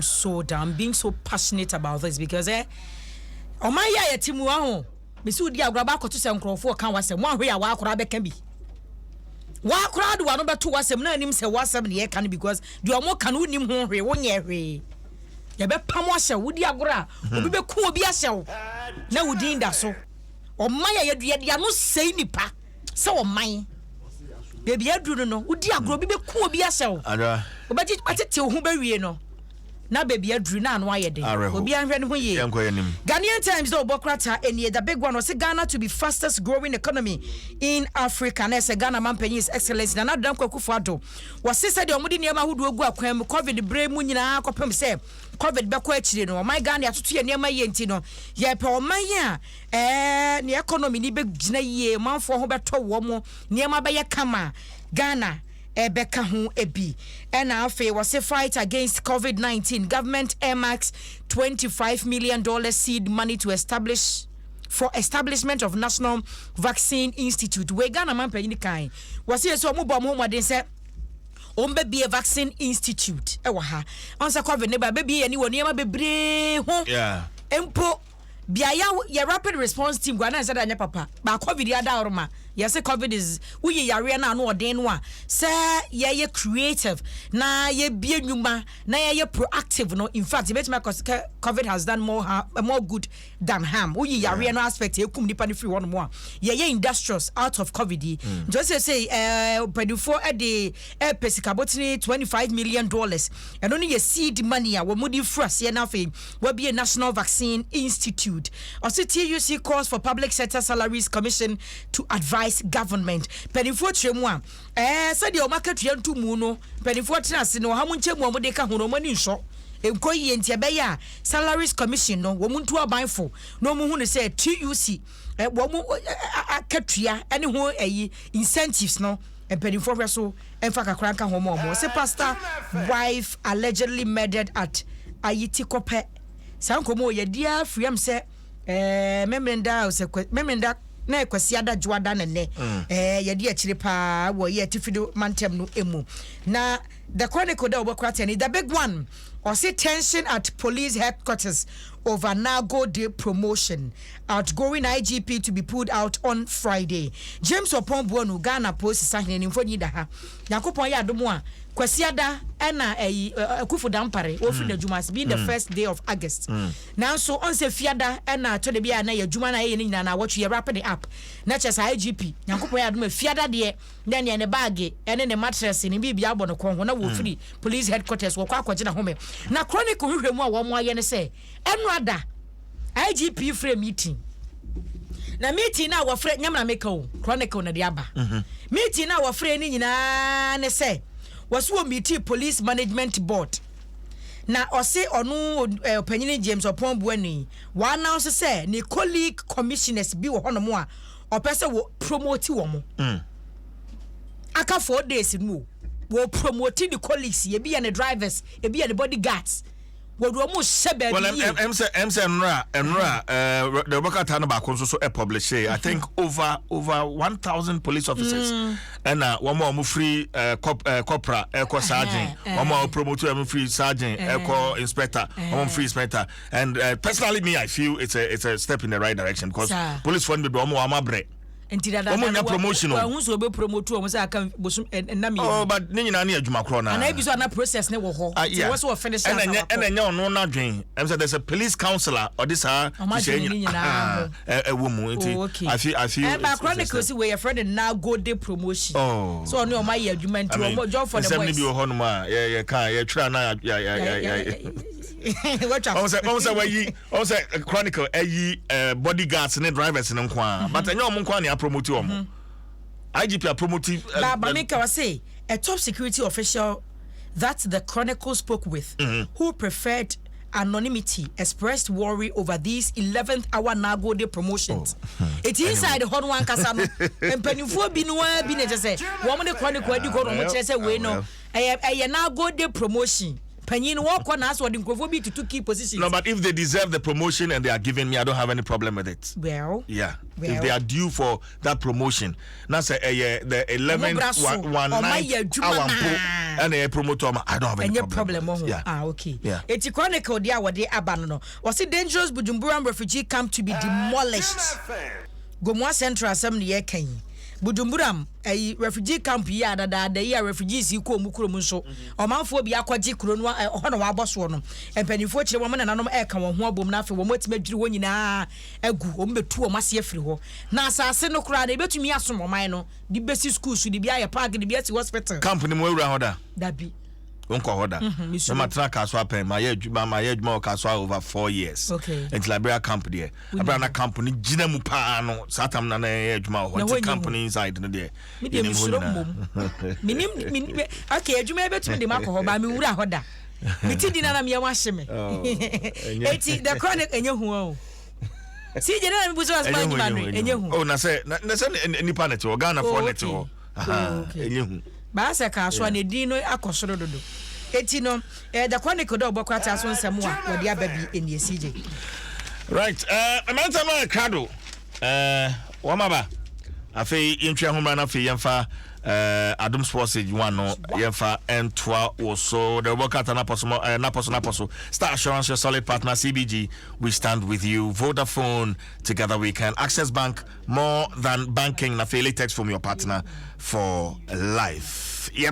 So I'm being so passionate about this because on my ya timu aho me su di agraba koto se nkrofo kan wasem wan hwe ya wa akora beka bi wa akora do wa no beto wasem na anim se wasem ne ye kan because di omo kan unim ho hwe wo nye hwe ya be pam ahye wo di agora obi be ku obi ahye wo na wo din da so o man ya yedua no sei nipa se o man baby aduru no wo di agora obi be ku obi ahye wo ada obaji atete ho ba wie no na baby adru na anu ayede obi anhwe ne ho ye Ghanaian Times do bokrata enie the big one was Ghana to be fastest growing economy in Africa na say Ghana man penny's excellence na nadam kwakufu ado was said the omudi niam ahudu ogu akwam covid bre mu nyina akopem say covid be kwa akire no my Ghana atoto ye niam ye nti no ye pe oman ya ne economy ni be gina ye manfo ho beto wo mo niam be ye kama Ghana Ebeka hu ebi and afe was a fight against COVID-19 government earmarks $25 million seed money to establishment of National Vaccine Institute we Ghana man penyi kan was here so mo bom ho modern say ombe be a vaccine institute e wa ha onsa covid ne ba be ani woni ma bebre ho empo bia ya rapid response team gwana say da nya papa ba covid ya da oroma yes covid is we yare na no odin no a say ye creative na ye bie nwuma na ye proactive no in fact bet me covid has done more good than harm we yare no aspect e kum nipa no free one more ye industrious out of covid just say pedifo e de pesikabotini $25 million and only ye seed money a wo mudi frase na fe we be a National Vaccine Institute also TUC calls for public sector salaries commission to advise government penifo tremu a said the market yantu mu no penifo trase no ha munche mu amode ka hono mani nso enkoyi ntia be ya salaries commission no wo muntu abanfo no mu hu ne say TUC wo mu akatua ene ho incentives no penifo reso emfa kakra ka ho mo say pastor wife allegedly murdered at Ayiti Kope sankomo ye dia friam say memenda na ekwasi ada juada ne ye de akire pa wo ye tifido mantem no emu na the chronicle da obokwata ni the big one or say tension at police headquarters over Nago Day promotion outgoing IGP to be pulled out on Friday. James Opombuonu Ghana Post sahne ni mfoni da ha yakopon ya adomo a kwasiada na akufu dampare ofi na juma be the first day of August now so on se fiada na to de bia na ya juma na ye ni na watch ye wrap it up na chesa IGP yakopon ya adomo fiada de na ne bag ene ne mattress ni bibia abo no kon ho na wo free police headquarters wo kwa kwagina home na chronicle hwehwemu a wo mo aye ne se enwada IGP frame meeting na meeting na wo frame nyamna meka o chronicle na de aba meeting na wo frame ni nyina ne se wasu meeting police management board na ose onu opanyini James Opombuani wa announce say ni colleague commissioners bi wo hono mo a opese wo promote wo mo aka 4 days no wo promote the colleagues ye bi and the drivers ye bi and the bodyguards wo do mo shebe well MC Enra the Bokata no ba ko so e publish I think over 1,000 police officers and one more free corporal eco sergeant one more promote free sergeant eco inspector one free inspector and personally me I feel it's a step in the right direction because police fund be one more amabre promotion who so be promote o say aka bosum enami oh but ni nyina na adwuma kro na ana bi so na process ne wo ho so we so finish and enya ono na dwen am say there's a police counselor or this to say nyina womu nti I feel but chronicle see we your friend now go day promotion so no my adwuma nti o job for the boys bi ho no ma ye kan ye twa na also chronicle bodyguards and drivers in Nkwa but enyo mo nkwa na promote wo IGP promote Baba Mika was say a top security official that the chronicle spoke with who preferred anonymity expressed worry over these 11th hour Nago Day promotions. It's inside the hot one kasano and penifo bi no bi na je say wo mo the chronicle adi go no mo che say we no Nago Day promotion panyin walk on us or the Nkrofo to key positions. No, but if they deserve the promotion and they are giving me, I don't have any problem with it. Well, if they are due for that promotion, now say the 11th one night and a promoter, I don't have any problem. Okay. It's chronicle dia wode abano. Was it dangerous Bujumbura refugee camp to be demolished? Gomwa Central Assembly ye kan. Bujumbura refugee camp ya da ya refugees yi ko mukuro mu so. Omanfo bi akwaje kuro no ho na waboso no. Empanifo kire wo nanom e ka wo ho abom na afi wo matime dwiri wo nyina agu wo metu wo mase afiri ho. Na asase no kura da betumi asom oman no. Di basic schools di bia ya park di bia si hospital. Camp ni mo ewura ho da. Dabi. Unko hoda. My track kaswa pen my edwuma kaswa over 4 years. Okay. Into Liberia camp there. Abrana company gina mu pa no satam na edwuma ho company inside no there. Minim okay edwuma ebetumi de makoho ba me wura hoda. Miti di na me wahye me. Eti the chronic enye hu o. Si je na me buso asma nyima no enye hu. Oh na say nipa net o Ghana for net o. Enye hu. Ba se ka so na din no akosoro dodo. Eti no the chronicle do bokwata so nsem a wode ababi eni CJ. Right, amanta ma krado. Wamaba. Afei yentwa homa na afei yemfa Adum Sports one no yemfa entwa also the bokwata na poso Star Assurance, your solid partner. CBG, we stand with you. Vodafone, together we can. Access Bank, more than banking. Na afei text from your partner for life. Yeah,